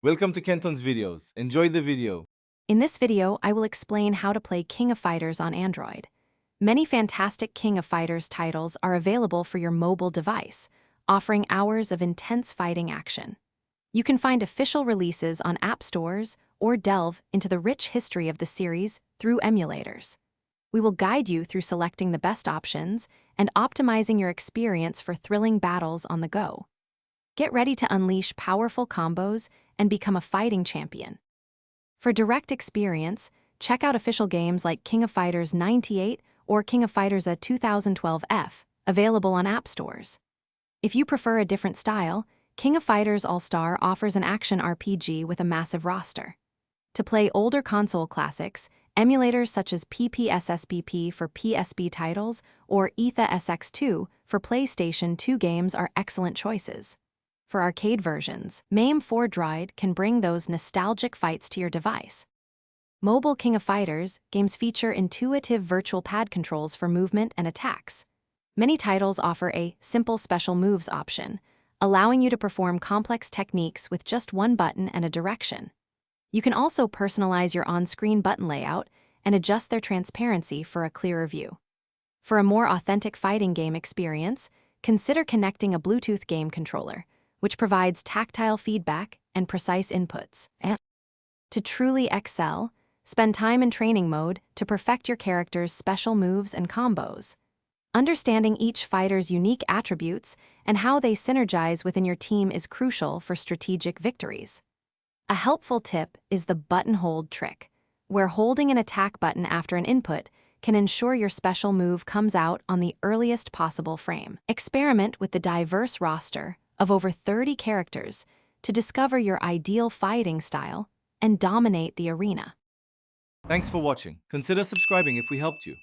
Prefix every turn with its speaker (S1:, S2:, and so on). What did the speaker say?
S1: Welcome to Kenton's videos. Enjoy the video.
S2: In this video, I will explain how to play King of Fighters on Android. Many fantastic King of Fighters titles are available for your mobile device, offering hours of intense fighting action. You can find official releases on app stores or delve into the rich history of the series through emulators. We will guide you through selecting the best options and optimizing your experience for thrilling battles on the go. Get ready to unleash powerful combos and become a fighting champion. For direct experience, check out official games like King of Fighters 98 or King of Fighters A 2012F, available on app stores. If you prefer a different style, King of Fighters All-Star offers an action RPG with a massive roster. To play older console classics, emulators such as PPSSBP for PSP titles or ETHA SX2 for PlayStation 2 games are excellent choices. For arcade versions, MAME 4 Droid can bring those nostalgic fights to your device. Mobile King of Fighters games feature intuitive virtual pad controls for movement and attacks. Many titles offer a simple special moves option, allowing you to perform complex techniques with just one button and a direction. You can also personalize your on-screen button layout and adjust their transparency for a clearer view. For a more authentic fighting game experience, consider connecting a Bluetooth game controller, which provides tactile feedback and precise inputs. To truly excel, spend time in training mode to perfect your character's special moves and combos. Understanding each fighter's unique attributes and how they synergize within your team is crucial for strategic victories. A helpful tip is the button hold trick, where holding an attack button after an input can ensure your special move comes out on the earliest possible frame. Experiment with the diverse roster of over 30 characters to discover your ideal fighting style and dominate the arena.
S1: Thanks for watching. Consider subscribing if we helped you.